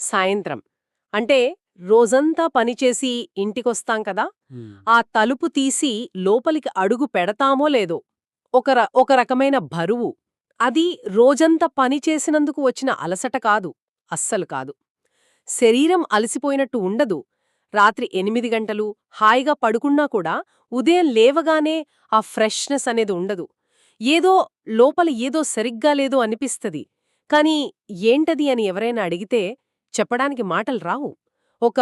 సాయంత్రం. అంటే రోజంతా పనిచేసి ఇంటికొస్తాం కదా, ఆ తలుపు తీసి లోపలికి అడుగు పెడతామో లేదో ఒక రకమైన బరువు. అది రోజంతా పనిచేసినందుకు వచ్చిన అలసట కాదు, అస్సలు కాదు. శరీరం అలసిపోయినట్టు ఉండదు. రాత్రి 8 గంటలు హాయిగా పడుకున్నా కూడా ఉదయం లేవగానే ఆ ఫ్రెష్నెస్ అనేది ఉండదు. ఏదో లోపల ఏదో సరిగ్గా లేదో అనిపిస్తది. కానీ ఏంటది అని ఎవరైనా అడిగితే చెప్పడానికి మాటలు రావు. ఒక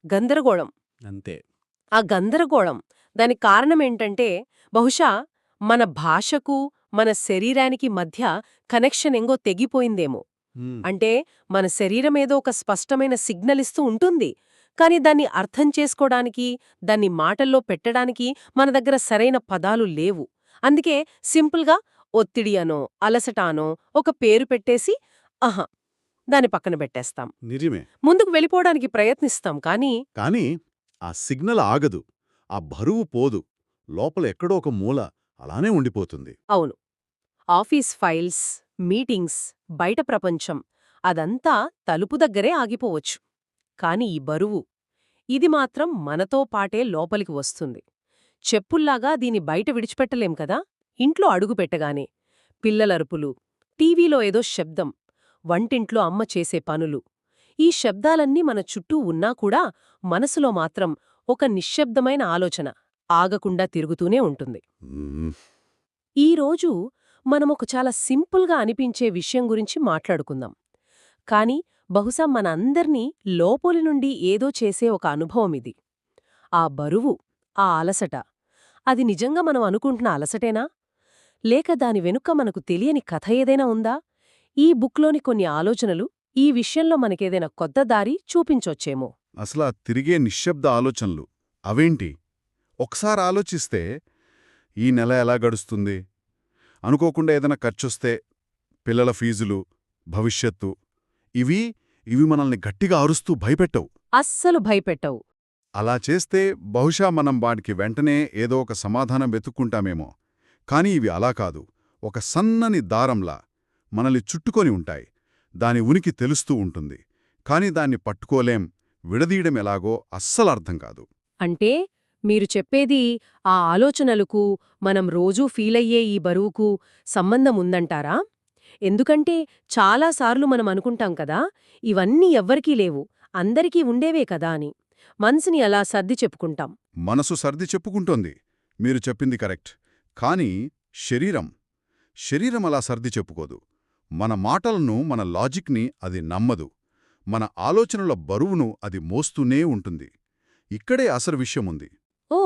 గందరగోళం. అంతే. ఆ గందరగోళం దానికి కారణమేంటంటే బహుశా మన భాషకు, మన శరీరానికి మధ్య కనెక్షన్ ఎంగో తెగిపోయిందేమో. హ్మ్. అంటే మన శరీరమేదో ఒక స్పష్టమైన సిగ్నల్ ఇస్తూ ఉంటుంది. కానీ దాన్ని అర్థం చేసుకోడానికి, దాన్ని మాటల్లో పెట్టడానికి మన దగ్గర సరైన పదాలు లేవు. అందుకే సింపుల్గా ఒత్తిడి అనో, అలసట అనో ఒక పేరు పెట్టేసి ఆహా దాన్ని పక్కన పెట్టేస్తాం. నిజమే. ముందుకు వెళ్ళిపోవడానికి ప్రయత్నిస్తాం కానీ కానీ ఆ సిగ్నల్ ఆగదు. ఆ బరువు పోదు. లోపల ఎక్కడో ఒక మూల అలానే ఉండిపోతుంది. అవును, ఆఫీస్ ఫైల్స్, మీటింగ్స్, బయట ప్రపంచం అదంతా తలుపు దగ్గరే ఆగిపోవచ్చు. కాని ఈ బరువు, ఇది మాత్రం మనతో పాటే లోపలికి వస్తుంది. చెప్పుల్లాగా దీని బయట విడిచిపెట్టలేం కదా. ఇంట్లో అడుగుపెట్టగానే పిల్లలరుపులు, టీవీలో ఏదో శబ్దం, వంటింట్లో అమ్మ చేసే పనులు, ఈ శబ్దాలన్నీ మన చుట్టూ ఉన్నా కూడా మనసులో మాత్రం ఒక నిశ్శబ్దమైన ఆలోచన ఆగకుండా తిరుగుతూనే ఉంటుంది. మ్మ్. ఈరోజు మనమొక చాలా సింపుల్గా అనిపించే విషయం గురించి మాట్లాడుకుందాం. కాని బహుశా మనందర్నీ లోపలి నుండి ఏదో చేసే ఒక అనుభవమిది. ఆ బరువు, ఆ అలసట, అది నిజంగా మనం అనుకుంటున్న అలసటేనా? లేక దాని వెనుక మనకు తెలియని కథ ఏదైనా ఉందా? ఈ బుక్లోని కొన్ని ఆలోచనలు ఈ విషయంలో మనకేదైనా కొత్త దారి చూపించొచ్చేమో. అసలా తిరిగే నిశ్శబ్ద ఆలోచనలు అవేంటి? ఒకసారి ఆలోచిస్తే ఈ నెల ఎలా గడుస్తుంది? అనుకోకుండా ఏదైనా ఖర్చొస్తే, పిల్లల ఫీజులు, భవిష్యత్తు ఇవి ఇవి మనల్ని గట్టిగా అరుస్తూ భయపెట్టవు. అస్సలు భయపెట్టవు. అలా చేస్తే బహుశా మనం వాటికి వెంటనే ఏదో ఒక సమాధానం వెతుక్కుంటామేమో. కాని ఇవి అలా కాదు. ఒక సన్నని దారంలా మనల్ని చుట్టుకొని ఉంటాయి. దాని ఉనికి తెలుస్తూ ఉంటుంది. కాని దాన్ని పట్టుకోలేం, విడదీయడం ఎలాగో అస్సలర్థం కాదు. అంటే మీరు చెప్పేది ఆ ఆలోచనలకు, మనం రోజూ ఫీలయ్యే ఈ బరువుకు సంబంధం ఉందంటారా? ఎందుకంటే చాలాసార్లు మనం అనుకుంటాం కదా, ఇవన్నీ ఎవ్వరికీ లేవు, అందరికీ ఉండేవే కదా అని. మనసుని అలా సర్ది చెప్పుకుంటాం. మనసు సర్ది చెప్పుకుంటోంది. మీరు చెప్పింది కరెక్ట్. కానీ శరీరం శరీరం అలా సర్ది చెప్పుకోదు. మన మాటలను, మన లాజిక్ని అది నమ్మదు. మన ఆలోచనల బరువును అది మోస్తూనే ఉంటుంది. ఇక్కడే అసలు విషయముంది. ఓ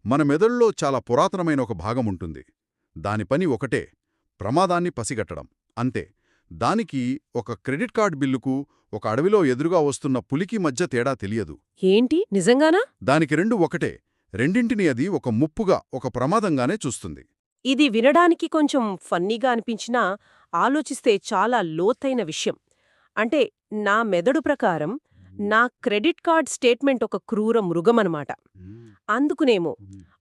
మన మెదడులో చాలా పురాతనమైన ఒక భాగముంటుంది. దాని పని ఒకటే, ప్రమాదాన్ని పసిగట్టడం. అంతే. దానికి ఒక క్రెడిట్ కార్డ్ బిల్లుకు, ఒక అడవిలో ఎదురుగా వస్తున్న పులికి మధ్య తేడా తెలియదు. ఏంటి నిజంగానా? దానికి రెండు ఒకటే. రెండింటినీ అది ఒక ముప్పుగా, ఒక ప్రమాదంగానే చూస్తుంది. ఇది వినడానికి కొంచెం ఫన్నీగా అనిపించినా ఆలోచిస్తే చాలా లోతైన విషయం. అంటే నా మెదడు ప్రకారం నా క్రెడిట్ కార్డ్ స్టేట్మెంట్ ఒక క్రూర మృగమనమాట. అందుకునేమో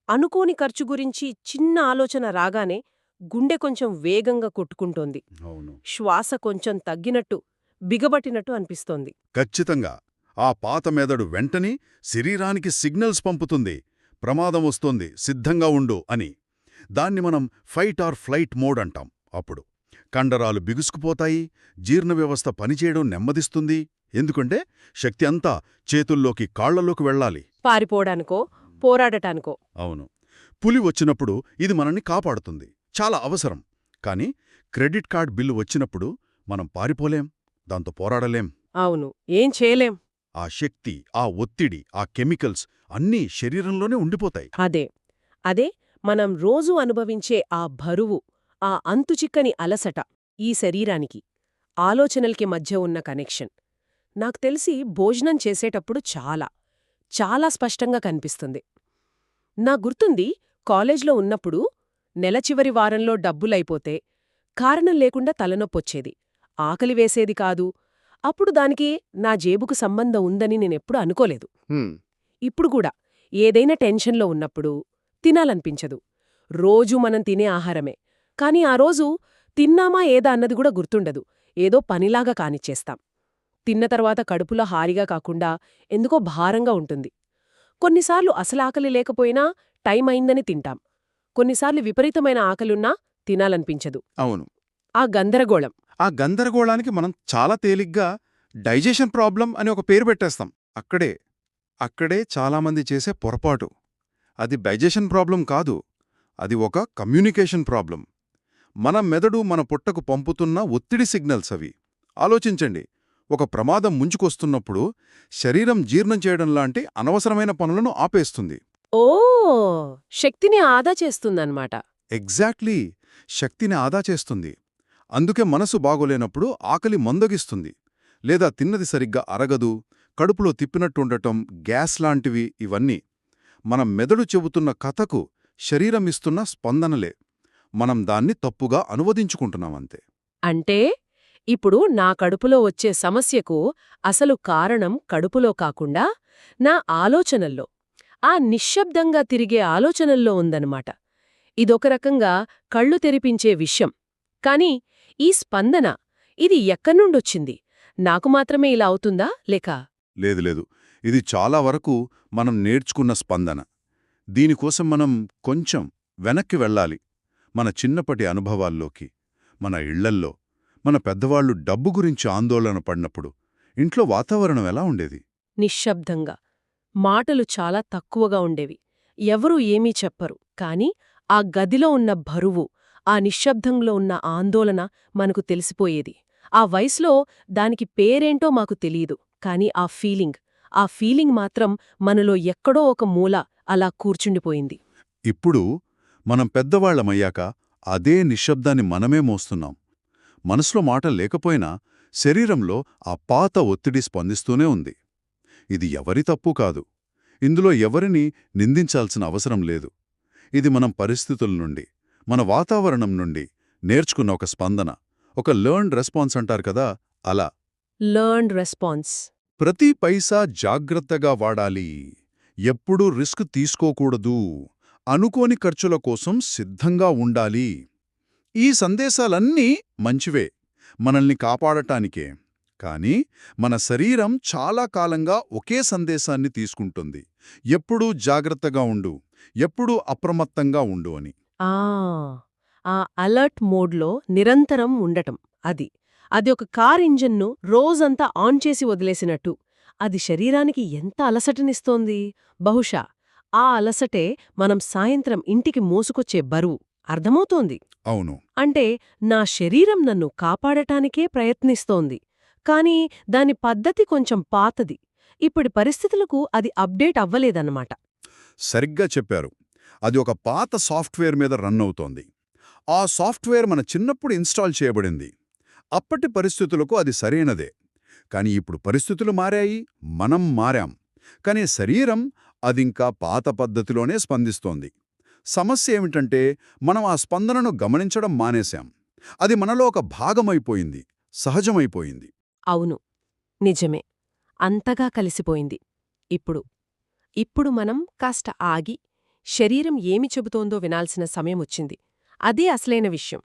అనుకోని ఖర్చు గురించి చిన్న ఆలోచన రాగానే గుండె కొంచెం వేగంగా కొట్టుకుంటోంది. అవును. శ్వాస కొంచెం తగ్గినట్టు, బిగబట్టినట్టు అనిపిస్తోంది. ఖచ్చితంగా. ఆ పాత మెదడు వెంటనే శరీరానికి సిగ్నల్స్ పంపుతుంది. ప్రమాదం వస్తోంది, సిద్ధంగా ఉండు అని. దాన్ని మనం ఫైట్ ఆర్ ఫ్లైట్ మోడ్ అంటాం. అప్పుడు కండరాలు బిగుసుకుపోతాయి, జీర్ణవ్యవస్థ పనిచేయడం నెమ్మదిస్తుంది. ఎందుకంటే శక్తి అంతా చేతుల్లోకి, కాళ్లలోకి వెళ్ళాలి. పారిపోవడానికో, పోరాడటానికో. అవును. పులి వచ్చినప్పుడు ఇది మనల్ని కాపాడుతుంది. చాలా అవసరం. కాని క్రెడిట్ కార్డ్ బిల్లు వచ్చినప్పుడు మనం పారిపోలేం, దాంతో పోరాడలేం. అవును, ఏం చేయలేం. ఆ శక్తి, ఆ ఒత్తిడి, ఆ కెమికల్స్ అన్నీ శరీరంలోనే ఉండిపోతాయి. అదే మనం రోజూ అనుభవించే ఆ బరువు, ఆ అంతుచిక్కని అలసట, ఈ శరీరానికి, ఆలోచనలకి మధ్య ఉన్న కనెక్షన్ నాకు తెలిసి భోజనం చేసేటప్పుడు చాలా స్పష్టంగా కనిపిస్తుంది. నా గుర్తుంది, కాలేజ్లో ఉన్నప్పుడు నెల చివరి వారంలో డబ్బులైపోతే కారణం లేకుండా తలనొప్పొచ్చేది. ఆకలి వేసేది కాదు. అప్పుడు దానికి నా జేబుకు సంబంధం ఉందని నేనెప్పుడు అనుకోలేదు. ఇప్పుడు కూడా ఏదైనా టెన్షన్లో ఉన్నప్పుడు తినాలనిపించదు. రోజూ మనం తినే ఆహారమే. కానీ ఆ రోజు తిన్నామా ఏదా అన్నది కూడా గుర్తుండదు. ఏదో పనిలాగా కానిచ్చేస్తాం. తిన్న తర్వాత కడుపులో హారిగా కాకుండా ఎందుకో భారంగా ఉంటుంది. కొన్నిసార్లు అసలాకలి లేకపోయినా టైం అయిందని తింటాం. కొన్నిసార్లు విపరీతమైన ఆకలున్నా తినాలనిపించదు. అవును. ఆ గందరగోళం. ఆ గందరగోళానికి మనం చాలా తేలిగ్గా డైజెషన్ ప్రాబ్లం అని ఒక పేరు పెట్టేస్తాం. అక్కడే చాలామంది చేసే పొరపాటు. అది డైజెషన్ ప్రాబ్లం కాదు, అది ఒక కమ్యూనికేషన్ ప్రాబ్లం. మన మెదడు మన పొట్టకు పంపుతున్న ఒత్తిడి సిగ్నల్స్ అవి. ఆలోచించండి, ఒక ప్రమాదం ముంచుకొస్తున్నప్పుడు శరీరం జీర్ణం చేయడంలాంటి అనవసరమైన పనులను ఆపేస్తుంది. ఓ, శక్తిని ఆదా చేస్తుందన్నమాట. ఎగ్జాక్ట్లీ, శక్తిని ఆదా చేస్తుంది. అందుకే మనసు బాగోలేనప్పుడు ఆకలి మందగిస్తుంది, లేదా తిన్నది సరిగ్గా అరగదు, కడుపులో తిప్పినట్టుండటం, గ్యాస్ లాంటివి. ఇవన్నీ మన మెదడు చెబుతున్న కథకు శరీరం ఇస్తున్న స్పందనలే. మనం దాన్ని తప్పుగా అనువదించుకుంటున్నామంతే. అంటే ఇప్పుడు నా కడుపులో వచ్చే సమస్యకు అసలు కారణం కడుపులో కాకుండా నా ఆలోచనల్లో, ఆ నిశ్శబ్దంగా తిరిగే ఆలోచనల్లో ఉందన్నమాట. ఇదొక రకంగా కళ్ళు తెరిపించే విషయం. కాని ఈ స్పందన, ఇది ఎక్కడ్నుండొచ్చింది? నాకు మాత్రమే ఇలా అవుతుందా లేక? లేదు, ఇది చాలా వరకు మనం నేర్చుకున్న స్పందన. దీనికోసం మనం కొంచెం వెనక్కి వెళ్ళాలి. మన చిన్నప్పటి అనుభవాల్లోకి. మన ఇళ్లల్లో మన పెద్దవాళ్లు డబ్బు గురించి ఆందోళన పడినప్పుడు ఇంట్లో వాతావరణం ఎలా ఉండేది? నిశ్శబ్దంగా. మాటలు చాలా తక్కువగా ఉండేవి. ఎవరూ ఏమీ చెప్పరు. కాని ఆ గదిలో ఉన్న బరువు, ఆ నిశ్శబ్దంలో ఉన్న ఆందోళన మనకు తెలిసిపోయేది. ఆ వయసులో దానికి పేరేంటో మాకు తెలీదు. కాని ఆ ఫీలింగ్ మాత్రం మనలో ఎక్కడో ఒక మూల అలా కూర్చుండిపోయింది. ఇప్పుడు మనం పెద్దవాళ్లమయ్యాక అదే నిశ్శబ్దాన్ని మనమే మోస్తున్నాం. మనసులో మాట లేకపోయినా శరీరంలో ఆ పాత ఒత్తిడి స్పందిస్తూనే ఉంది. ఇది ఎవరి తప్పు కాదు. ఇందులో ఎవరిని నిందించాల్సిన అవసరం లేదు. ఇది మనం పరిస్థితుల నుండి, మన వాతావరణం నుండి నేర్చుకున్న ఒక స్పందన, ఒక లెర్న్డ్ రెస్పాన్స్ అంటారు కదా, అలా. Learned response. ప్రతి పైసా జాగ్రత్తగా వాడాలి, ఎప్పుడూ రిస్క్ తీసుకోకూడదు, అనుకోని ఖర్చుల కోసం సిద్ధంగా ఉండాలి. ఈ సందేశాలన్నీ మంచివే, మనల్ని కాపాడటానికే. కానీ మన శరీరం చాలా కాలంగా ఒకే సందేశాన్ని తీసుకుంటుంది. ఎప్పుడూ జాగ్రత్తగా ఉండు, ఎప్పుడూ అప్రమత్తంగా ఉండు అని. ఆ అలర్ట్ మోడ్లో నిరంతరం ఉండటం. అది ఒక కార్ ఇంజన్ను రోజంతా ఆన్ చేసి వదిలేసినట్టు. అది శరీరానికి ఎంత అలసటనిస్తోంది. బహుశా ఆ అలసటే మనం సాయంత్రం ఇంటికి మోసుకొచ్చే బరువు. అర్థమవుతోంది. అవును. అంటే నా శరీరం నన్ను కాపాడటానికే ప్రయత్నిస్తోంది. కాని దాని పద్ధతి కొంచెం పాతది. ఇప్పటి పరిస్థితులకు అది అప్డేట్ అవ్వలేదన్నమాట. సరిగ్గా చెప్పారు. అది ఒక పాత సాఫ్ట్వేర్ మీద రన్ అవుతోంది. ఆ సాఫ్ట్వేర్ మన చిన్నప్పుడు ఇన్స్టాల్ చేయబడింది. అప్పటి పరిస్థితులకు అది సరైనదే. కాని ఇప్పుడు పరిస్థితులు మారాయి, మనం మారాం. కానీ శరీరం అదింకా పాత పద్ధతిలోనే స్పందిస్తోంది. సమస్య ఏమిటంటే మనం ఆ స్పందనను గమనించడం మానేశాం. అది మనలో ఒక భాగమైపోయింది, సహజమైపోయింది. అవును, నిజమే. అంతగా కలిసిపోయింది. ఇప్పుడు మనం కాస్త ఆగి శరీరం ఏమి చెబుతోందో వినాల్సిన సమయమొచ్చింది. అదే అసలైన విషయం.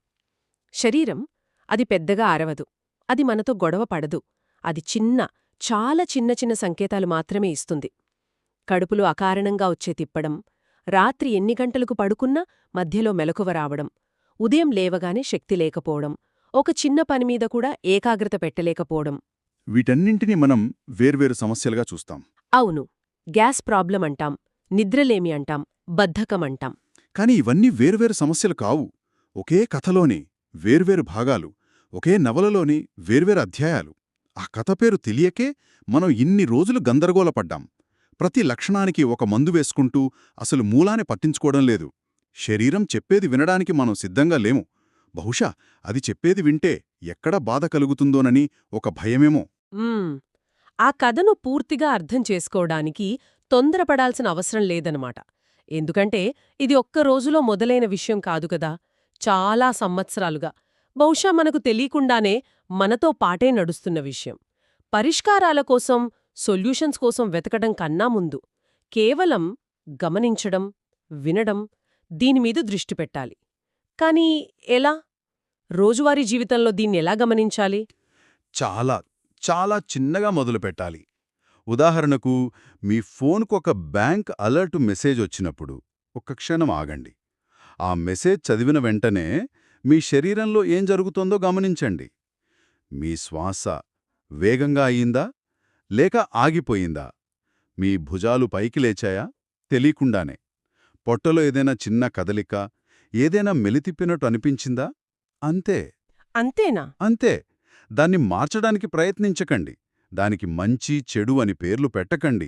శరీరం, అది పెద్దగా అరవదు, అది మనతో గొడవ పడదు. అది చాలా చిన్న సంకేతాలు మాత్రమే ఇస్తుంది. కడుపులో అకారణంగా వచ్చే తిప్పడం, రాత్రి ఎన్ని గంటలకు పడుకున్నా మధ్యలో మెలకువ రావడం, ఉదయం లేవగానే శక్తి లేకపోవడం, ఒక చిన్న పనిమీద కూడా ఏకాగ్రత పెట్టలేకపోవడం. వీటన్నింటినీ మనం వేర్వేరు సమస్యలుగా చూస్తాం. అవును, గ్యాస్ ప్రాబ్లం అంటాం, నిద్రలేమి అంటాం, బద్ధకం అంటాం. కాని ఇవన్నీ వేర్వేరు సమస్యలు కావు. ఒకే కథలోని వేర్వేరు భాగాలు, ఒకే నవలలోని వేర్వేరు అధ్యాయాలు. ఆ కథ పేరు తెలియకే మనం ఇన్ని రోజులు గందరగోళపడ్డాం. ప్రతి లక్షణానికి ఒక మందు వేసుకుంటూ అసలు మూలాన్ని పట్టించుకోవడం లేదు. శరీరం చెప్పేది వినడానికి మనం సిద్ధంగా లేము. బహుశా అది చెప్పేది వింటే ఎక్కడ బాధ కలుగుతుందోనని ఒక భయమేమో. ఆ కథను పూర్తిగా అర్థం చేసుకోవడానికి తొందరపడాల్సిన అవసరం లేదనమాట. ఎందుకంటే ఇది ఒక్క రోజులో మొదలైన విషయం కాదు కదా. చాలా సంవత్సరాలుగా, బహుశా మనకు తెలియకుండానే మనతో పాటే నడుస్తున్న విషయం. పరిష్కారాల కోసం, సొల్యూషన్స్ కోసం వెతకడం కన్నా ముందు కేవలం గమనించడం, వినడం, దీనిమీద దృష్టి పెట్టాలి. కానీ ఎలా? రోజువారీ జీవితంలో దీన్నెలా గమనించాలి? చాలా చాలా చిన్నగా మొదలుపెట్టాలి. ఉదాహరణకు, మీ ఫోన్కు ఒక బ్యాంక్ అలర్ట్ మెసేజ్ వచ్చినప్పుడు ఒక్క క్షణం ఆగండి. ఆ మెసేజ్ చదివిన వెంటనే మీ శరీరంలో ఏం జరుగుతోందో గమనించండి. మీ శ్వాస వేగంగా అయిందా లేక ఆగిపోయిందా? మీ భుజాలు పైకి లేచాయా తెలీకుండానే? పొట్టలో ఏదైనా చిన్న కదలిక, ఏదైనా మెలితిప్పినట్టు అనిపించిందా? అంతే. అంతేనా? అంతే. దాన్ని మార్చడానికి ప్రయత్నించకండి. దానికి మంచి, చెడు అని పేర్లు పెట్టకండి.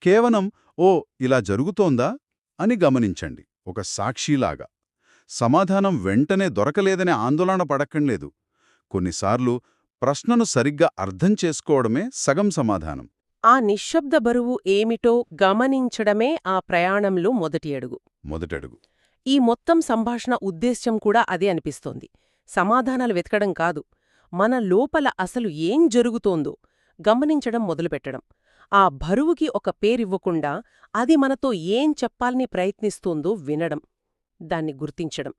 కేవలం ఓ ఇలా జరుగుతోందా అని గమనించండి, ఒక సాక్షిలాగా. సమాధానం వెంటనే దొరకలేదనే ఆందోళన పడక్కర్లేదు. కొన్నిసార్లు ప్రశ్నను సరిగ్గా అర్థం చేసుకోవడమే సగం సమాధానం. ఆ నిశ్శబ్ద బరువు ఏమిటో గమనించడమే ఆ ప్రయాణంలో మొదటి అడుగు. మొదటడుగు. ఈ మొత్తం సంభాషణ ఉద్దేశ్యం కూడా అదే అనిపిస్తోంది. సమాధానాలు వెతకడం కాదు, మన లోపల అసలు ఏం జరుగుతోందో గమనించడం మొదలుపెట్టడం. ఆ బరువుకి ఒక పేరివ్వకుండా అది మనతో ఏం చెప్పాలని ప్రయత్నిస్తోందో వినడం, దాన్ని గుర్తించడం.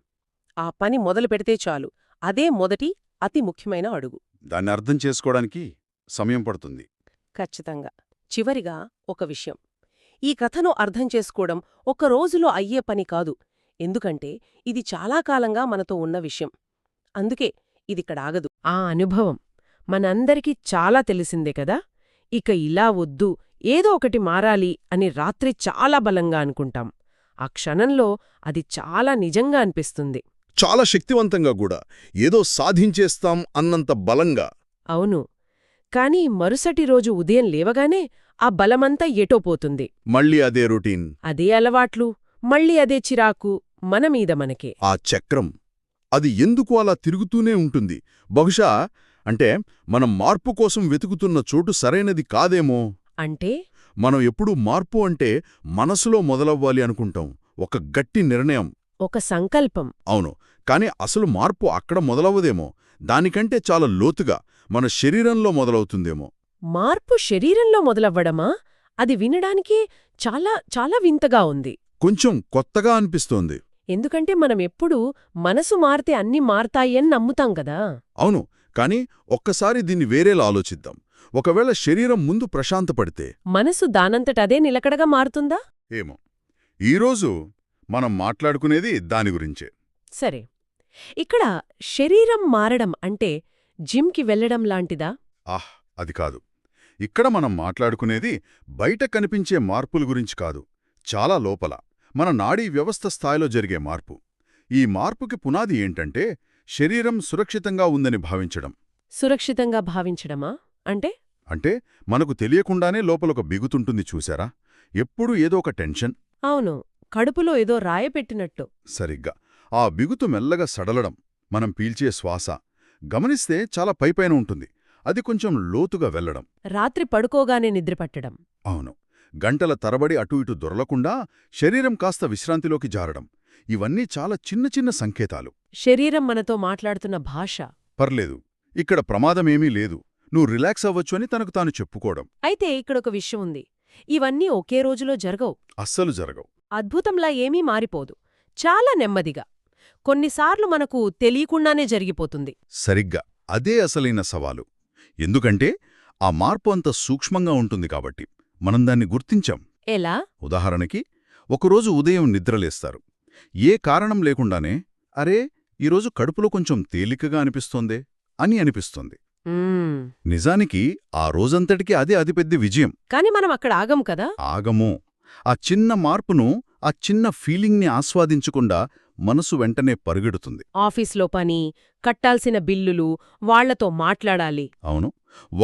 ఆ పని మొదలు పెడితే చాలు. అదే మొదటి, అతి ముఖ్యమైన అడుగు. దాన్ని అర్థం చేసుకోవడానికి సమయం పడుతుంది. ఖచ్చితంగా. చివరిగా ఒక విషయం. ఈ కథను అర్థం చేసుకోవడం ఒక్క రోజులో అయ్యే పని కాదు. ఎందుకంటే ఇది చాలా కాలంగా మనతో ఉన్న విషయం. అందుకే ఇదిక్కడ ఆగదు. ఆ అనుభవం మనందరికీ చాలా తెలిసిందే కదా. ఇక ఇలా వద్దు, ఏదో ఒకటి మారాలి అని రాత్రి చాలా బలంగా అనుకుంటాం. ఆ క్షణంలో అది చాలా నిజంగా అనిపిస్తుంది. చాలా శక్తివంతంగా కూడా, ఏదో సాధించేస్తాం అన్నంత బలంగా. అవును. కాని మరుసటి రోజు ఉదయం లేవగానే ఆ బలమంతా ఎటోపోతుంది. మళ్ళీ అదే రొటీన్, అదే అలవాట్లు, మళ్ళీ అదే చిరాకు, మనమీద మనకే. ఆ చక్రం. అది ఎందుకు అలా తిరుగుతూనే ఉంటుంది? బహుశా అంటే మనం మార్పు కోసం వెతుకుతున్న చోటు సరైనది కాదేమో. అంటే మనం ఎప్పుడూ మార్పు అంటే మనసులో మొదలవ్వాలి అనుకుంటాం, ఒక గట్టి నిర్ణయం. ఒక సంకల్పం. అవును, కాని అసలు మార్పు అక్కడ మొదలవ్వదేమో. దానికంటే చాలా లోతుగా మన శరీరంలో మొదలవుతుందేమో. మార్పు శరీరంలో మొదలవ్వడమా? అది వినడానికి చాలా చాలా వింతగా ఉంది. కొంచెం కొత్తగా అనిపిస్తోంది. ఎందుకంటే మనం ఎప్పుడూ మనసు మారితే అన్నీ మారతాయని నమ్ముతాం కదా. అవును, కాని ఒక్కసారి దీన్ని వేరేలా ఆలోచిద్దాం. ఒకవేళ శరీరం ముందు ప్రశాంతపడితే మనసు దానంతటదే నిలకడగా మారుతుందా? ఏమో. ఈరోజు మనం మాట్లాడుకునేది దాని గురించే. సరే, ఇక్కడ శరీరం మారడం అంటే జిమ్కి వెళ్లడం లాంటిదా? అది కాదు. ఇక్కడ మనం మాట్లాడుకునేది బయట కనిపించే మార్పుల గురించి కాదు, చాలా లోపల మన నాడీ వ్యవస్థ స్థాయిలో జరిగే మార్పు. ఈ మార్పుకి పునాది ఏంటంటే శరీరం సురక్షితంగా ఉందని భావించడం. సురక్షితంగా భావించడమా? అంటే మనకు తెలియకుండానే లోపలొక బిగుతుంటుంది చూశారా? ఎప్పుడూ ఏదో ఒక టెన్షన్. అవును, కడుపులో ఏదో రాయపెట్టినట్టు. సరిగ్గా. ఆ బిగుతు మెల్లగా సడలడం, మనం పీల్చే శ్వాస గమనిస్తే చాలా పైపైన ఉంటుంది, అది కొంచెం లోతుగా వెళ్లడం. రాత్రి పడుకోగానే నిద్రపట్టడం. అవును, గంటల తరబడి అటూ ఇటు దొరలకుండా శరీరం కాస్త విశ్రాంతిలోకి జారడం. ఇవన్నీ చాలా చిన్న చిన్న సంకేతాలు. శరీరం మనతో మాట్లాడుతున్న భాష. పర్లేదు, ఇక్కడ ప్రమాదమేమీ లేదు, నువ్వు రిలాక్స్ అవ్వచ్చు అని తనకు తాను చెప్పుకోవడం. అయితే ఇక్కడొక విషయం ఉంది. ఇవన్నీ ఒకే రోజులో జరగవు. అస్సలు జరగవు. అద్భుతంలా ఏమీ మారిపోదు. చాలా నెమ్మదిగా, కొన్నిసార్లు మనకు తెలియకుండానే జరిగిపోతుంది. సరిగ్గా అదే అసలైన సవాలు. ఎందుకంటే ఆ మార్పు అంత సూక్ష్మంగా ఉంటుంది కాబట్టి మనం దాన్ని గుర్తించాం. ఎలా? ఉదాహరణకి, ఒకరోజు ఉదయం నిద్రలేస్తారు. ఏ కారణం లేకుండానే అరే ఈరోజు కడుపులో కొంచెం తేలికగా అనిపిస్తోందే అని అనిపిస్తుంది. నిజానికి ఆ రోజంతటికి అదే అతిపెద్ద విజయం. కాని మనం అక్కడ ఆగం కదా. ఆగము. ఆ చిన్న మార్పును, ఆ చిన్న ఫీలింగ్ని ఆస్వాదించకుండా మనసు వెంటనే పరుగెడుతుంది. ఆఫీస్లో పని, కట్టాల్సిన బిల్లులు, వాళ్లతో మాట్లాడాలి. అవును,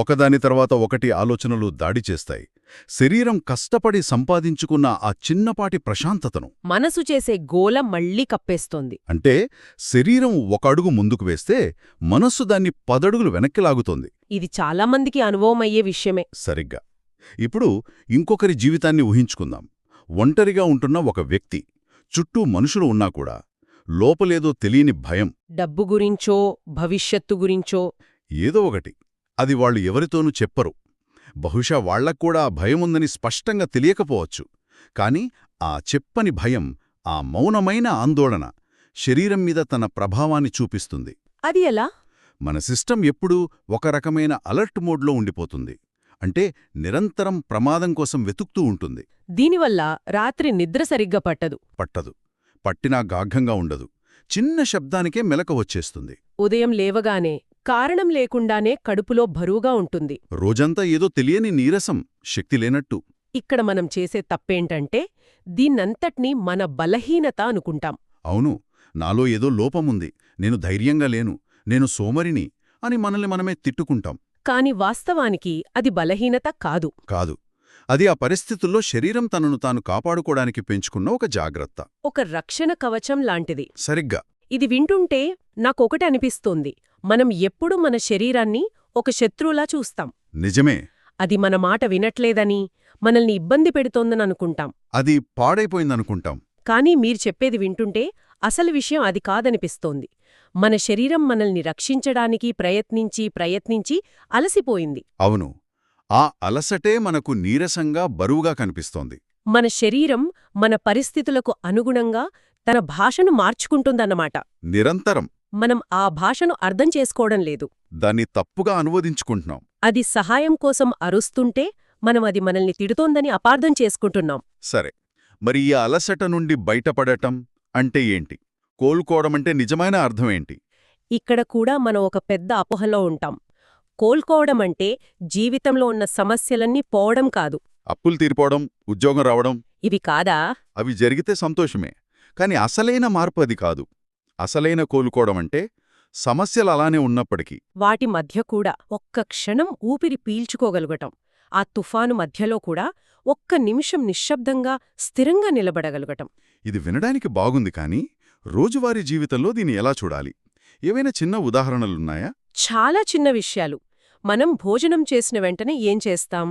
ఒకదాని తర్వాత ఒకటి ఆలోచనలు దాడి చేస్తాయి. శరీరం కష్టపడి సంపాదించుకున్న ఆ చిన్నపాటి ప్రశాంతతను మనసు చేసే గోల మళ్లీ కప్పేస్తోంది. అంటే శరీరం ఒక అడుగు ముందుకు వేస్తే మనస్సు దాన్ని 10 అడుగులు వెనక్కి లాగుతోంది. ఇది చాలామందికి అనుభవమయ్యే విషయమే. సరిగ్గా. ఇప్పుడు ఇంకొకరి జీవితాన్ని ఊహించుకుందాం. ఒంటరిగా ఉంటున్న ఒక వ్యక్తి, చుట్టూ మనుషులు ఉన్నా కూడా లోపలేదో తెలియని భయం. డబ్బు గురించో, భవిష్యత్తు గురించో. ఏదో ఒకటి. అది వాళ్ళు ఎవరితోనూ చెప్పరు. బహుశా వాళ్లక్కూడా ఆ భయముందని స్పష్టంగా తెలియకపోవచ్చు. కాని ఆ చెప్పని భయం, ఆ మౌనమైన ఆందోళన శరీరం మీద తన ప్రభావాన్ని చూపిస్తుంది. అది ఎలా? మన సిస్టమ్ ఎప్పుడూ ఒక రకమైన అలర్ట్ మోడ్లో ఉండిపోతుంది. అంటే నిరంతరం ప్రమాదం కోసం వెతుకుతూ ఉంటుంది. దీనివల్ల రాత్రి నిద్ర సరిగ్గా పట్టదు. పట్టినా గాఢంగా ఉండదు. చిన్న శబ్దానికే మెలక వచ్చేస్తుంది. ఉదయం లేవగానే కారణం లేకుండానే కడుపులో బరువుగా ఉంటుంది. రోజంతా ఏదో తెలియని నీరసం, శక్తి లేనట్టు. ఇక్కడ మనం చేసే తప్పేంటంటే దీన్నంతట్నీ మన బలహీనత అనుకుంటాం. అవును, నాలో ఏదో లోపముంది, నేను ధైర్యంగా లేను, నేను సోమరిని అని మనల్ని మనమే తిట్టుకుంటాం. కాని వాస్తవానికి అది బలహీనత కాదు. కాదు, అది ఆ పరిస్థితుల్లో శరీరం తనను తాను కాపాడుకోవడానికి పెంచుకున్న ఒక జాగ్రత్త. ఒక రక్షణ కవచం లాంటిది. సరిగ్గా. ఇది వింటుంటే నాకొకటి అనిపిస్తోంది. మనం ఎప్పుడూ మన శరీరాన్ని ఒక శత్రువులా చూస్తాం. నిజమే. అది మన మాట వినట్లేదని, మనల్ని ఇబ్బంది పెడుతోందని అనుకుంటాం. అది పాడైపోయిందనుకుంటాం. కానీ మీరు చెప్పేది వింటుంటే అసలు విషయం అది కాదనిపిస్తోంది. మన శరీరం మనల్ని రక్షించడానికి ప్రయత్నించి అలసిపోయింది. అవును, ఆ అలసటే మనకు నీరసంగా బరువుగా కనిపిస్తోంది. మన శరీరం మన పరిస్థితులకు అనుగుణంగా తన భాషను మార్చుకుంటుందన్నమాట. నిరంతరం. మనం ఆ భాషను అర్థం చేసుకోవడం లేదు. దాన్ని తప్పుగా అనువదించుకుంటున్నాం. అది సహాయం కోసం అరుస్తుంటే మనం అది మనల్ని తిడుతోందని అపార్థం చేసుకుంటున్నాం. సరే, మరి ఈ అలసట నుండి బయటపడటం అంటే ఏంటి? కోలుకోవడమంటే నిజమైన అర్థమేంటి? ఇక్కడ కూడా మనం ఒక పెద్ద అపోహలో ఉంటాం. కోలుకోవడమంటే జీవితంలో ఉన్న సమస్యలన్నీ పోవడం కాదు. అప్పులు తీరిపోవడం, ఉద్యోగం రావడం, ఇవి కాదా? అవి జరిగితే సంతోషమే. కాని అసలైన మార్పు అది కాదు. అసలైన కోలుకోవడమంటే సమస్యలు అలానే ఉన్నప్పటికీ వాటి మధ్య కూడా ఒక్క క్షణం ఊపిరి పీల్చుకోగలగటం. ఆ తుఫాను మధ్యలో కూడా ఒక్క నిమిషం నిశ్శబ్దంగా స్థిరంగా నిలబడగలగటం. ఇది వినడానికి బాగుంది, కానీ రోజువారీ జీవితంలో దీన్ని ఎలా చూడాలి? ఏవైనా చిన్న ఉదాహరణలున్నాయా? చాలా చిన్న విషయాలు. మనం భోజనం చేసిన వెంటనే ఏం చేస్తాం?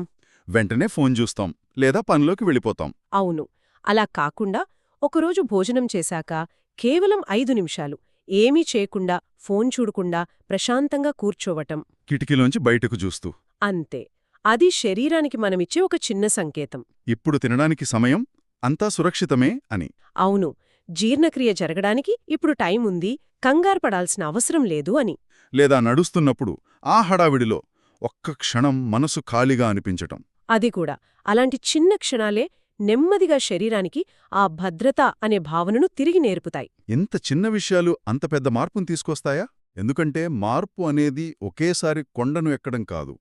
వెంటనే ఫోన్ చూస్తాం, లేదా పనిలోకి వెళ్ళిపోతాం. అవును. అలా కాకుండా ఒకరోజు భోజనం చేశాక కేవలం 5 నిమిషాలు ఏమీ చేయకుండా, ఫోన్ చూడకుండా ప్రశాంతంగా కూర్చోవటం. కిటికీలోంచి బయటకు చూస్తూ. అంతే. అది శరీరానికి మనమిచ్చే ఒక చిన్న సంకేతం. ఇప్పుడు తినడానికి సమయం, అంతా సురక్షితమే అని. అవును, జీర్ణక్రియ జరగడానికి ఇప్పుడు టైం ఉంది, కంగారు పడాల్సిన అవసరం లేదు అని. లేదా నడుస్తున్నప్పుడు ఆ హడావిడిలో ఒక్క క్షణం మనసు ఖాళీగా అనిపించటం. అది కూడా. అలాంటి చిన్న క్షణాలే నెమ్మదిగా శరీరానికి ఆ భద్రత అనే భావనను తిరిగి నేర్పుతాయి. ఇంత చిన్న విషయాలు అంత పెద్ద మార్పును తీసుకొస్తాయా? ఎందుకంటే మార్పు అనేది ఒకేసారి కొండను ఎక్కడం కాదు.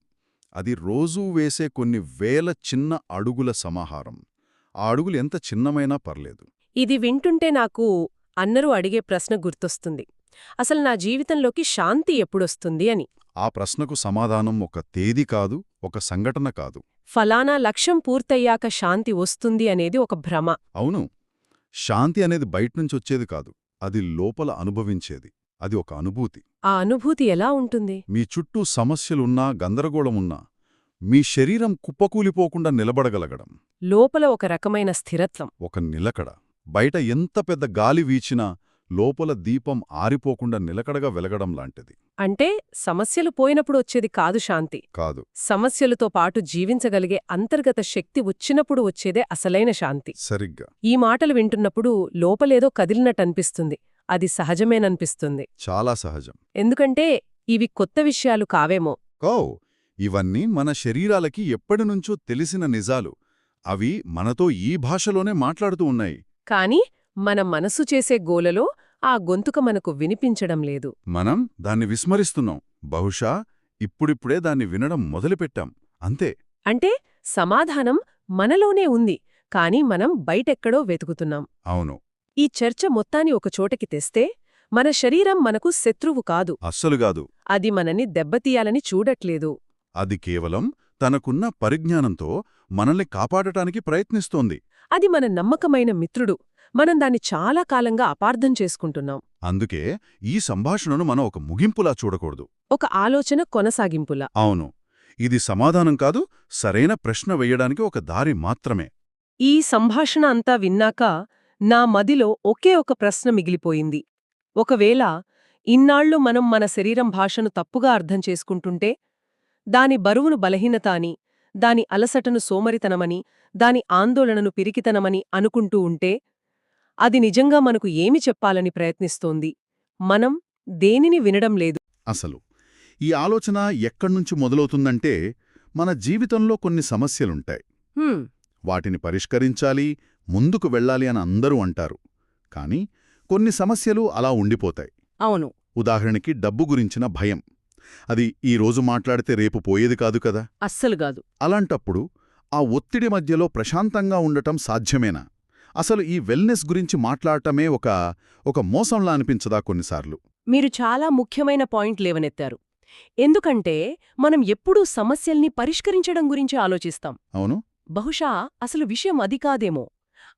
అది రోజూ వేసే కొన్ని వేల చిన్న అడుగుల సమాహారం. ఆ అడుగులు ఎంత చిన్నమైనా పర్లేదు. ఇది వింటుంటే నాకు అందరూ అడిగే ప్రశ్న గుర్తొస్తుంది. అసలు నా జీవితంలోకి శాంతి ఎప్పుడొస్తుంది అని. ఆ ప్రశ్నకు సమాధానం ఒక తేదీ కాదు, ఒక సంఘటన కాదు. ఫలానా లక్ష్యం పూర్తయ్యాక శాంతి వస్తుంది అనేది ఒక భ్రమ. అవును, శాంతి అనేది బయట్నుంచొచ్చేది కాదు, అది లోపల అనుభవించేది. అది ఒక అనుభూతి. ఆ అనుభూతి ఎలా ఉంటుంది? మీ చుట్టూ సమస్యలున్నా, గందరగోళమున్నా మీ శరీరం కుప్పకూలిపోకుండా నిలబడగలగడం. లోపల ఒక రకమైన స్థిరత్వం. ఒక నిలకడ. బయట ఎంత పెద్ద గాలి వీచినా లోపల దీపం ఆరిపోకుండా నిలకడగా వెలగడం లాంటిది. అంటే సమస్యలు పోయినప్పుడు వచ్చేది కాదు శాంతి. కాదు. సమస్యలతో పాటు జీవించగలిగే అంతర్గత శక్తి వచ్చినప్పుడు వచ్చేదే అసలైన శాంతి. సరిగ్గా. ఈ మాటలు వింటున్నప్పుడు లోపలేదో కదిలినట్టనిపిస్తుంది. అది సహజమేననిపిస్తుంది. చాలా సహజం. ఎందుకంటే ఇవి కొత్త విషయాలు కావేమో. ఇవన్నీ మన శరీరాలకి ఎప్పటినుంచో తెలిసిన నిజాలు. అవి మనతో ఈ భాషలోనే మాట్లాడుతూ ఉన్నాయి. కాని మన మనసు చేసే గోలలో ఆ గొంతుక మనకు వినిపించడం లేదు. మనం దాన్ని విస్మరిస్తున్నాం. బహుశా ఇప్పుడిప్పుడే దాన్ని వినడం మొదలుపెట్టాం. అంతే. అంటే సమాధానం మనలోనే ఉంది, కాని మనం బయటెక్కడో వెతుకుతున్నాం. అవును. ఈ చర్చ మొత్తాన్ని ఒక చోటకి తెస్తే మన శరీరం మనకు శత్రువు కాదు. అస్సలుగాదు. అది మనని దెబ్బతీయాలని చూడట్లేదు. అది కేవలం తనకున్న పరిజ్ఞానంతో మనల్ని కాపాడటానికి ప్రయత్నిస్తోంది. అది మన నమ్మకమైన మిత్రుడు. మనం దాన్ని చాలా కాలంగా అపార్థం చేసుకుంటున్నాం. అందుకే ఈ సంభాషణను మనం ఒక ముగింపులా చూడకూడదు. ఒక ఆలోచన కొనసాగింపులా. అవును. ఇది సమాధానం కాదు, సరైన ప్రశ్న వెయ్యడానికి ఒక దారి మాత్రమే. ఈ సంభాషణ అంతా విన్నాక నా మదిలో ఒకే ఒక ప్రశ్న మిగిలిపోయింది. ఒకవేళ ఇన్నాళ్లు మనం మన శరీరం భాషను తప్పుగా అర్థం చేసుకుంటుంటే, దాని బరువును బలహీనత అని, దాని అలసటను సోమరితనమని, దాని ఆందోళనను పిరికితనమని అనుకుంటూ ఉంటే, అది నిజంగా మనకు ఏమి చెప్పాలని ప్రయత్నిస్తోంది? మనం దేనిని వినడం లేదు. అసలు ఈ ఆలోచన ఎక్కడ్నుంచి మొదలవుతుందంటే, మన జీవితంలో కొన్ని సమస్యలుంటాయి. హ్మ్, వాటిని పరిష్కరించాలి, ముందుకు వెళ్ళాలి అని అందరూ అంటారు. కానీ కొన్ని సమస్యలు అలా ఉండిపోతాయి. అవును. ఉదాహరణకి డబ్బు గురించిన భయం. అది ఈ రోజు మాట్లాడితే రేపు పోయేది కాదు కదా. అస్సలు కాదు. అలాంటప్పుడు ఆ ఒత్తిడి మధ్యలో ప్రశాంతంగా ఉండటం సాధ్యమేనా? అసలు ఈ వెల్నెస్ గురించి మాట్లాడటమే ఒక మోసంలా అనిపించదా కొన్నిసార్లు? మీరు చాలా ముఖ్యమైన పాయింట్ లేవనెత్తారు. ఎందుకంటే మనం ఎప్పుడూ సమస్యల్ని పరిష్కరించడం గురించి ఆలోచిస్తాం. అవును. బహుశా అసలు విషయం అది కాదేమో.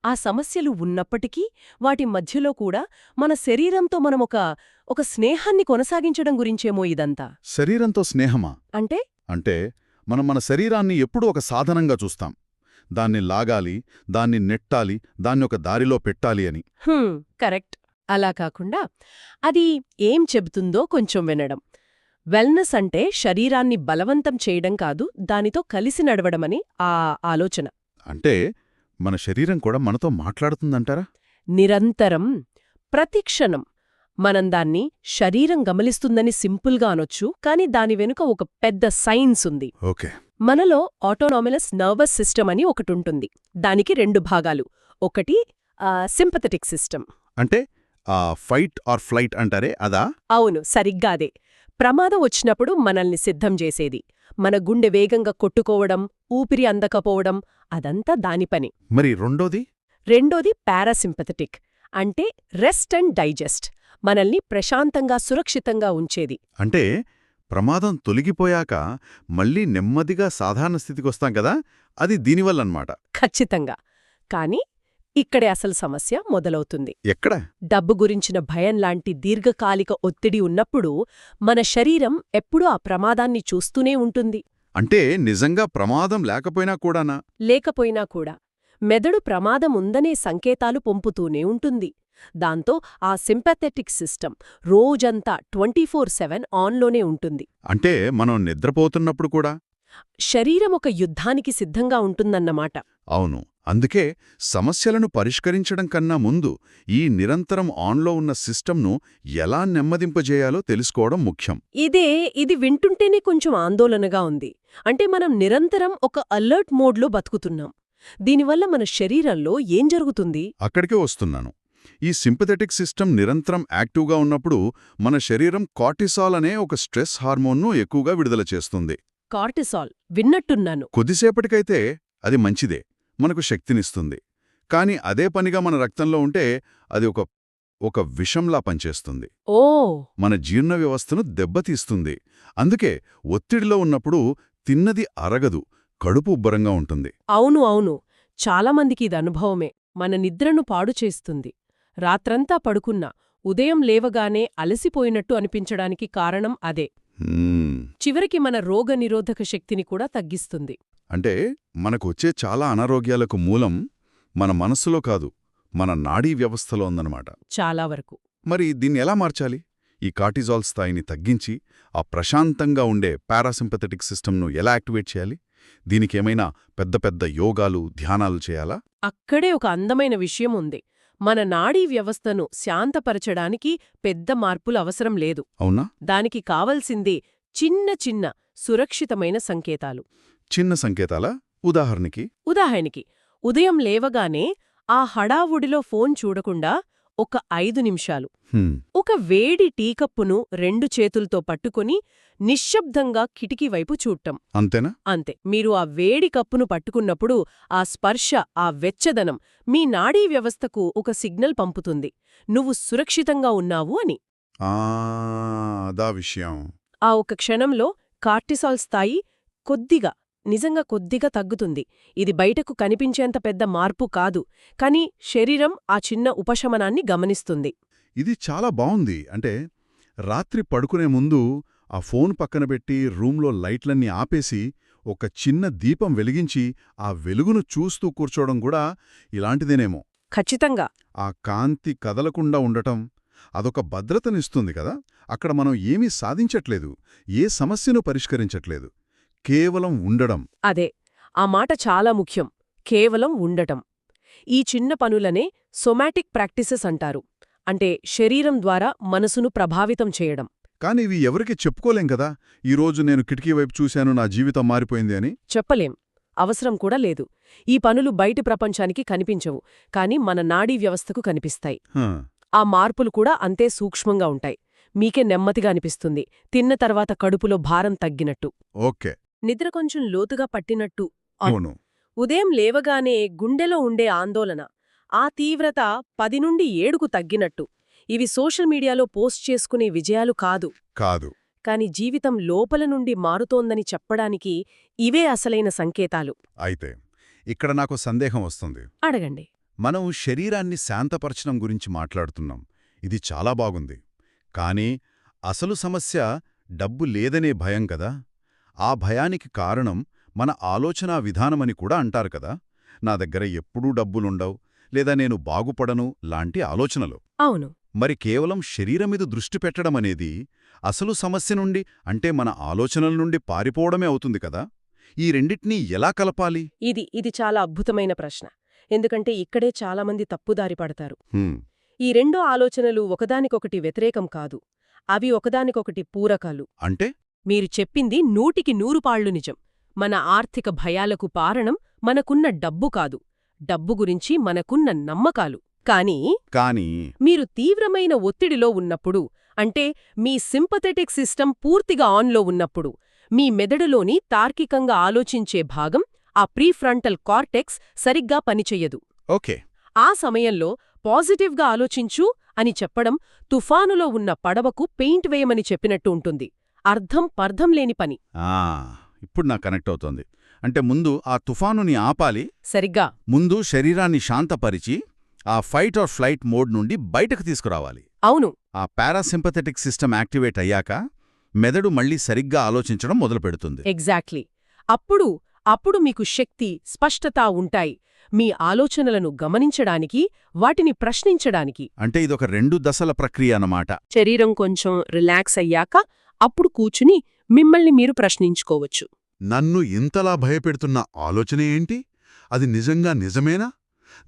ఆ సమస్యలు ఉన్నప్పటికీ వాటి మధ్యలో కూడా మన శరీరంతో మనం ఒక స్నేహాన్ని కొనసాగించడం గురించేమో ఇదంతా. శరీరంతో స్నేహమా? అంటే మనం మన శరీరాన్ని ఎప్పుడూ ఒక సాధనంగా చూస్తాం. దాన్ని లాగాలి, దాన్ని నెట్టాలి, దాన్ని ఒక దారిలో పెట్టాలి అని. కరెక్ట్. అలా కాకుండా అది ఏం చెబుతుందో కొంచెం వినడం. వెల్నెస్ అంటే శరీరాన్ని బలవంతం చేయడం కాదు, దానితో కలిసి నడవడమని ఆ ఆలోచన. అంటే మన శరీరం కూడా మనతో మాట్లాడుతుందంటారా? నిరంతరం, ప్రతిక్షణం. మనం దాన్ని శరీరం గమనిస్తుందని సింపుల్గా అనొచ్చు, కాని దాని వెనుక ఒక పెద్ద సైన్స్ ఉంది. ఓకే. మనలో ఆటోనామినస్ నర్వస్ సిస్టమ్ అని ఒకటుంటుంది. దానికి 2 భాగాలు. ఒకటి సింపథెటిక్ సిస్టమ్. అంటే ఫైట్ ఆర్ ఫ్లైట్ అంటారే అదా? అవును, సరిగ్గా అదే. ప్రమాదం వచ్చినప్పుడు మనల్ని సిద్ధం చేసేది. మన గుండె వేగంగా కొట్టుకోవడం, ఊపిరి అందకపోవడం, అదంతా దాని పని. మరి రెండోది పారాసింపథెటిక్. అంటే రెస్ట్ అండ్ డైజెస్ట్. మనల్ని ప్రశాంతంగా సురక్షితంగా ఉంచేది. అంటే ప్రమాదం తొలగిపోయాక మళ్ళీ నెమ్మదిగా సాధారణ స్థితికొస్తాం కదా, అది దీనివల్లన్మాట. ఖచ్చితంగా. కాని ఇక్కడే అసలు సమస్య మొదలవుతుంది. ఎక్కడ? డబ్బు గురించిన భయం లాంటి దీర్ఘకాలిక ఒత్తిడి ఉన్నప్పుడు మన శరీరం ఎప్పుడూ ఆ ప్రమాదాన్ని చూస్తూనే ఉంటుంది. అంటే నిజంగా ప్రమాదం లేకపోయినా కూడానా? లేకపోయినా కూడా మెదడు ప్రమాదం ఉందనే సంకేతాలు పంపుతూనే ఉంటుంది. దాంతో ఆ సింపాథెటిక్ సిస్టమ్ రోజంతా 24/7 ఆన్లోనే ఉంటుంది. అంటే మనం నిద్రపోతున్నప్పుడు కూడా? శరీరం ఒక యుద్ధానికి సిద్ధంగా ఉంటుందన్నమాట. అవును. అందుకే సమస్యలను పరిష్కరించడం కన్నా ముందు ఈ నిరంతరం ఆన్లో ఉన్న సిస్టమ్ను ఎలా నెమ్మదింపజేయాలో తెలుసుకోవడం ముఖ్యం. ఇది వింటుంటేనే కొంచెం ఆందోళనగా ఉంది. అంటే మనం నిరంతరం ఒక అలర్ట్ మోడ్లో బతుకుతున్నాం. దీనివల్ల మన శరీరంలో ఏం జరుగుతుంది? అక్కడికే వస్తున్నాను. ఈ సింపథెటిక్ సిస్టమ్ నిరంతరం యాక్టివ్గా ఉన్నప్పుడు మన శరీరం కార్టిసాల్ అనే ఒక స్ట్రెస్ హార్మోన్ను ఎక్కువగా విడుదల చేస్తుంది. కార్టిసాల్ విన్నట్టున్నాను. కొద్దిసేపటికైతే అది మంచిదే, మనకు శక్తినిస్తుంది. కాని అదే పనిగా మన రక్తంలో ఉంటే అది ఒక విషంలా పనిచేస్తుంది. ఓ, మన జీర్ణ వ్యవస్థను దెబ్బతీస్తుంది. అందుకే ఒత్తిడిలో ఉన్నప్పుడు తిన్నది అరగదు, కడుపు ఉబ్బరంగా ఉంటుంది. అవును. చాలామందికి ఇది అనుభవమే. మన నిద్రను పాడు చేస్తుంది. రాత్రంతా పడుకున్నా ఉదయం లేవగానే అలసిపోయినట్టు అనిపించడానికి కారణం అదే. చివరికి మన రోగనిరోధక శక్తిని కూడా తగ్గిస్తుంది. అంటే మనకొచ్చే చాలా అనారోగ్యాలకు మూలం మన మనస్సులో కాదు, మన నాడీ వ్యవస్థలో ఉందన్నమాట. చాలా వరకు. మరి దీన్ని ఎలా మార్చాలి? ఈ కార్టిజాల్ స్థాయిని తగ్గించి ఆ ప్రశాంతంగా ఉండే పారాసింపథెటిక్ సిస్టమ్ను ఎలా యాక్టివేట్ చేయాలి? దీనికేమైనా పెద్ద పెద్ద యోగాలు, ధ్యానాలు చేయాలా? అక్కడే ఒక అందమైన విషయం ఉంది. మన నాడీ వ్యవస్థను శాంతపరచడానికి పెద్ద మార్పులు అవసరం లేదు. అవునా? దానికి కావలసింది చిన్న సురక్షితమైన సంకేతాలు. చిన్న సంకేతాలా? ఉదాహరణకి ఉదయం లేవగానే ఆ హడావుడిలో ఫోన్ చూడకుండా ఒక 5 నిమిషాలు ఒక వేడి టీకప్పును 2 చేతులతో పట్టుకుని నిశ్శబ్దంగా కిటికీ వైపు చూడటం. అంతేనా? అంతే. మీరు ఆ వేడి కప్పును పట్టుకున్నప్పుడు ఆ స్పర్శ, ఆ వెచ్చదనం మీ నాడీ వ్యవస్థకు ఒక సిగ్నల్ పంపుతుంది, నువ్వు సురక్షితంగా ఉన్నావు అని. అదా విషయం. ఆ ఒక క్షణంలో కార్టిసాల్ స్థాయి నిజంగా కొద్దిగా తగ్గుతుంది. ఇది బయటకు కనిపించేంత పెద్ద మార్పు కాదు, కానీ శరీరం ఆ చిన్న ఉపశమనాన్ని గమనిస్తుంది. ఇది చాలా బావుంది. అంటే రాత్రి పడుకునే ముందు ఆ ఫోన్ పక్కన పెట్టి రూంలో లైట్లన్నీ ఆపేసి ఒక చిన్న దీపం వెలిగించి ఆ వెలుగును చూస్తూ కూర్చోవడం కూడా ఇలాంటిదేనేమో. ఖచ్చితంగా. ఆ కాంతి కదలకుండా ఉండటం అదొక భద్రతనిస్తుంది కదా. అక్కడ మనం ఏమీ సాధించట్లేదు, ఏ సమస్యను పరిష్కరించట్లేదు, కేవలం ఉండడం. అదే, ఆ మాట చాలా ముఖ్యం. కేవలం ఉండటం. ఈ చిన్న పనులనే సొమాటిక్ ప్రాక్టీసెస్ అంటారు. అంటే శరీరం ద్వారా మనసును ప్రభావితం చేయడం. కానీ ఇవి ఎవరికి చెప్పుకోలేం కదా ఈరోజు నేను కిటికీ వైపు చూశాను నా జీవితం మారిపోయింది అని. చెప్పలేం. అవసరం కూడా లేదు. ఈ పనులు బయటి ప్రపంచానికి కనిపించవు, కాని మన నాడీ వ్యవస్థకు కనిపిస్తాయి. హ, ఆ మార్పులు కూడా అంతే సూక్ష్మంగా ఉంటాయి. మీకే నెమ్మదిగా అనిపిస్తుంది, తిన్న తర్వాత కడుపులో భారం తగ్గినట్టు, ఓకే. నిద్ర కొంచెం లోతుగా పట్టినట్టు, అవును. ఉదయం లేవగానే గుండెలో ఉండే ఆందోళన, ఆ తీవ్రత 10 నుండి 7కు తగ్గినట్టు. ఇవి సోషల్ మీడియాలో పోస్ట్ చేసుకునే విజయాలు కాదు. కాదు. కాని జీవితం లోపల నుండి మారుతోందని చెప్పడానికి ఇవే అసలైన సంకేతాలు. అయితే ఇక్కడ నాకు సందేహం వస్తుంది. అడగండి. మనం శరీరాన్ని శాంతపరచడం గురించి మాట్లాడుతున్నాం, ఇది చాలా బాగుంది. కానీ అసలు సమస్య డబ్బు లేదనే భయం కదా. ఆ భయానికి కారణం మన ఆలోచనా విధానమని కూడా అంటారు కదా. నా దగ్గర ఎప్పుడూ డబ్బులుండవు, లేదా నేను బాగుపడను లాంటి ఆలోచనలు. అవును. మరి కేవలం శరీరమీద దృష్టి పెట్టడమనేది అసలు సమస్య నుండి, అంటే మన ఆలోచనల నుండి పారిపోవడమే అవుతుంది కదా. ఈ రెండిటినీ ఎలా కలపాలి? ఇది చాలా అద్భుతమైన ప్రశ్న. ఎందుకంటే ఇక్కడే చాలామంది తప్పుదారి పడతారు. హ్మ్, ఈ రెండో ఆలోచనలు ఒకదానికొకటి వ్యతిరేకం కాదు. అవి ఒకదానికొకటి పూరకాలు. అంటే మీరు చెప్పింది 100కి 100 నిజం. మన ఆర్థిక భయాలకు కారణం మనకున్న డబ్బు కాదు, డబ్బు గురించి మనకున్న నమ్మకాలు. కానీ మీరు తీవ్రమైన ఒత్తిడిలో ఉన్నప్పుడు, అంటే మీ సింపథెటిక్ సిస్టమ్ పూర్తిగా ఆన్లో ఉన్నప్పుడు, మీ మెదడులోని తార్కికంగా ఆలోచించే భాగం, ఆ ప్రీఫ్రంటల్ కార్టెక్స్ సరిగ్గా పనిచెయ్యదు. ఓకే. ఆ సమయంలో పాజిటివ్గా ఆలోచించు అని చెప్పడం తుఫానులో ఉన్న పడవకు పెయింట్ వేయమని చెప్పినట్టు ఉంటుంది. పర్థం లేని పని. ఇప్పుడు నాకు కనెక్ట్ అవుతోంది. అంటే ముందు ఆ తుఫానుని ఆపాలి, సరిగ్గా. ముందు శరీరాన్ని శాంతపరిచి ఆ ఫైట్ ఆర్ ఫ్లైట్ మోడ్ నుండి బయటకు తీసుకురావాలి. అవును. ఆ పారాసింపథెటిక్ సిస్టమ్ యాక్టివేట్ అయ్యాక మెదడు మళ్ళీ సరిగ్గా ఆలోచించడం మొదలుపెడుతుంది. ఎగ్జాక్ట్లీ. అప్పుడు మీకు శక్తి, స్పష్టత ఉంటాయి, మీ ఆలోచనలను గమనించడానికి, వాటిని ప్రశ్నించడానికి. అంటే ఇదొక 2 దశల ప్రక్రియ అన్నమాట. శరీరం కొంచెం రిలాక్స్ అయ్యాక అప్పుడు కూచుని మిమ్మల్ని మీరు ప్రశ్నించుకోవచ్చు. నన్ను ఇంతలా భయపెడుతున్న ఆలోచన ఏంటి? అది నిజంగా నిజమేనా?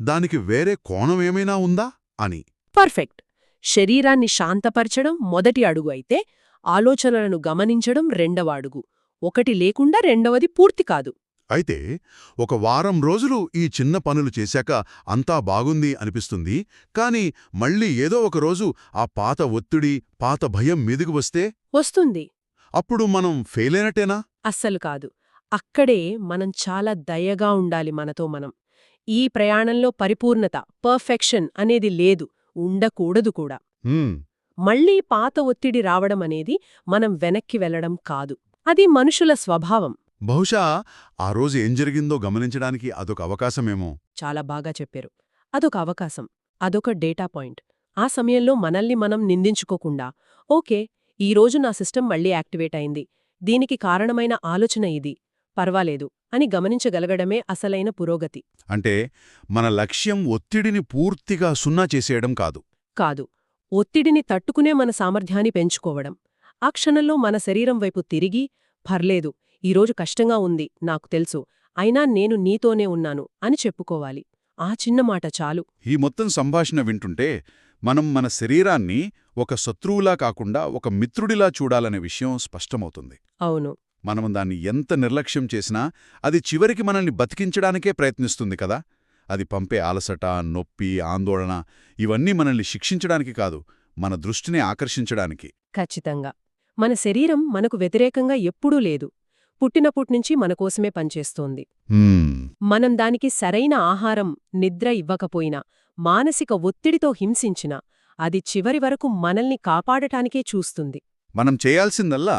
దానికి వేరే కోణమేమైనా ఉందా అని. పర్ఫెక్ట్. శరీరాన్ని శాంతపరచడం మొదటి అడుగు అయితే, ఆలోచనలను గమనించడం రెండవ అడుగు. ఒకటి లేకుండా రెండవది పూర్తి కాదు. అయితే ఒక వారం రోజులు ఈ చిన్న పనులు చేశాక అంతా బాగుంది అనిపిస్తుంది, కానీ మళ్ళీ ఏదో ఒక రోజు ఆ పాత ఒత్తిడి, పాత భయం మీదికి వస్తుంది. అప్పుడు మనం ఫెయిల్ అయినట్టేనా? అస్సలు కాదు. అక్కడే మనం చాలా దయగా ఉండాలి మనతో మనం. ఈ ప్రయాణంలో పరిపూర్ణత, పర్ఫెక్షన్ అనేది లేదు, ఉండకూడదు కూడా. మళ్లీ పాత ఒత్తిడి రావడమనేది మనం వెనక్కి వెళ్లడం కాదు, అది మనుషుల స్వభావం. బహుశా ఆ రోజు ఏం జరిగిందో గమనించడానికి అదొక అవకాశమేమో. చాలా బాగా చెప్పారు. అదొక అవకాశం, అదొక డేటా పాయింట్. ఆ సమయంలో మనల్ని మనం నిందించుకోకుండా, ఓకే, ఈరోజు నా సిస్టమ్ మళ్లీ యాక్టివేట్ అయింది, దీనికి కారణమైన ఆలోచన ఇది, పర్వాలేదు అని గమనించగలగడమే అసలైన పురోగతి. అంటే మన లక్ష్యం ఒత్తిడిని పూర్తిగా సున్నా చేసేయడం కాదు, ఒత్తిడిని తట్టుకునే మన సామర్థ్యాన్ని పెంచుకోవడం. ఆ క్షణంలో మన శరీరం వైపు తిరిగి, పర్లేదు, ఈరోజు కష్టంగా ఉంది, నాకు తెలుసు, అయినా నేను నీతోనే ఉన్నాను అని చెప్పుకోవాలి. ఆ చిన్న మాట చాలు. ఈ మొత్తం సంభాషణ వింటుంటే మనం మన శరీరాన్ని ఒక శత్రువులా కాకుండా ఒక మిత్రుడిలా చూడాలనే విషయం స్పష్టమవుతుంది. అవును. మనం దాన్ని ఎంత నిర్లక్ష్యం చేసినా అది చివరికి మనల్ని బతికించడానికే ప్రయత్నిస్తుంది కదా. అది పంపే అలసట, నొప్పి, ఆందోళన ఇవన్నీ మనల్ని శిక్షించడానికి కాదు, మన దృష్టిని ఆకర్షించడానికి. ఖచ్చితంగా. మన శరీరం మనకు వ్యతిరేకంగా ఎప్పుడూ లేదు, పుట్టినప్పట్నుంచి మనకోసమే పనిచేస్తోంది. మనం దానికి సరైన ఆహారం, నిద్ర ఇవ్వకపోయినా, మానసిక ఒత్తిడితో హింసించినా, అది చివరి వరకు మనల్ని కాపాడటానికే చూస్తుంది. మనం చేయాల్సిందల్లా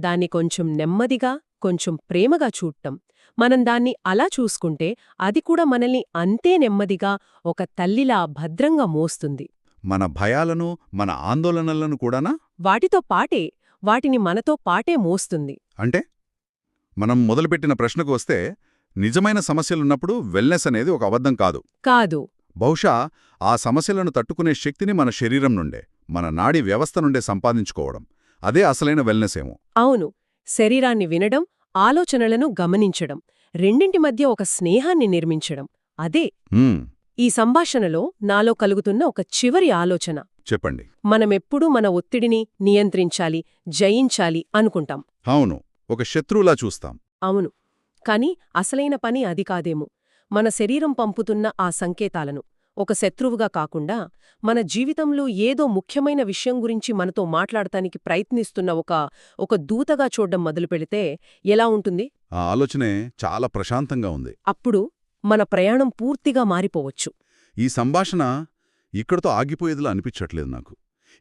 దాన్ని కొంచెం నెమ్మదిగా, కొంచెం ప్రేమగా చూడటం. మనం దాన్ని అలా చూసుకుంటే అది కూడా మనల్ని అంతే నెమ్మదిగా ఒక తల్లిలా భద్రంగా మోస్తుంది. మన భయాలను, మన ఆందోళనలను కూడానా? వాటితో పాటే, వాటిని మనతో పాటే మోస్తుంది. అంటే మనం మొదలుపెట్టిన ప్రశ్నకు వస్తే, నిజమైన సమస్యలున్నప్పుడు వెల్నెస్ అనేది ఒక అబద్ధం కాదు. బహుశా ఆ సమస్యలను తట్టుకునే శక్తిని మన శరీరం నుండే, మన నాడీ వ్యవస్థ నుండే సంపాదించుకోవడం, అదే అసలైన వెల్నెస్ ఏమో. అవును. శరీరాన్ని వినడం, ఆలోచనలను గమనించడం, రెండింటి మధ్య ఒక స్నేహాన్ని నిర్మించడం, అదే. ఈ సంభాషణలో నాలో కలుగుతున్న ఒక చివరి ఆలోచన. చెప్పండి. మనమెప్పుడూ మన ఒత్తిడిని నియంత్రించాలి, జయించాలి అనుకుంటాం. అవును, ఒక శత్రువులా చూస్తాం. అవును. కాని అసలైన పని అది కాదేమో. మన శరీరం పంపుతున్న ఆ సంకేతాలను ఒక శత్రువుగా కాకుండా, మన జీవితంలో ఏదో ముఖ్యమైన విషయం గురించి మనతో మాట్లాడటానికి ప్రయత్నిస్తున్న ఒక దూతగా చూడ్డం మొదలుపెడితే ఎలా ఉంటుంది? ఆ ఆలోచనే చాలా ప్రశాంతంగా ఉంది. అప్పుడు మన ప్రయాణం పూర్తిగా మారిపోవచ్చు. ఈ సంభాషణ ఇక్కడితో ఆగిపోయేదిలా అనిపించట్లేదు నాకు.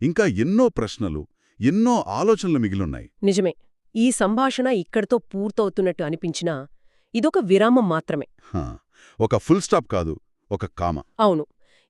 ఇంకా ఎన్నో ప్రశ్నలు, ఎన్నో ఆలోచనలు మిగిలున్నాయి. నిజమే. ఈ సంభాషణ ఇక్కడితో పూర్తవుతున్నట్టు అనిపించినా ఇదొక విరామం మాత్రమే. హా, ఒక ఫుల్ స్టాప్ కాదు, ఒక కామ. అవును.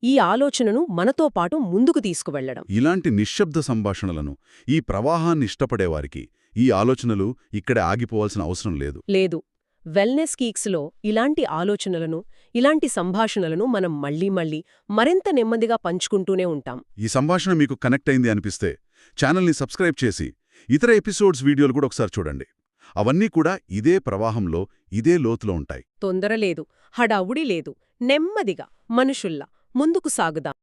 ఈ ఆలోచనను మనతో పాటు ముందుకు తీసుకువెళ్లడం. ఇలాంటి నిశ్శబ్ద సంభాషణలను, ఈ ప్రవాహాన్ని ఇష్టపడేవారికి ఈ ఆలోచనలు ఇక్కడే ఆగిపోవాల్సిన అవసరం లేదు. లేదు. వెల్నెస్ కీక్స్లో ఇలాంటి ఆలోచనలను, ఇలాంటి సంభాషణలను మనం మళ్లీ మరింత నెమ్మదిగా పంచుకుంటూనే ఉంటాం. ఈ సంభాషణ మీకు కనెక్ట్ అయింది అనిపిస్తే ఛానల్ని సబ్స్క్రైబ్ చేసి ఇతర ఎపిసోడ్స్ వీడియోలు కూడా ఒకసారి చూడండి. అవన్నీ కూడా ఇదే ప్రవాహంలో, ఇదే లోతులో ఉంటాయి. తొందర లేదు, హడావుడి లేదు. నెమ్మదిగా మనుషుల్లా ముందుకు సాగుదాం.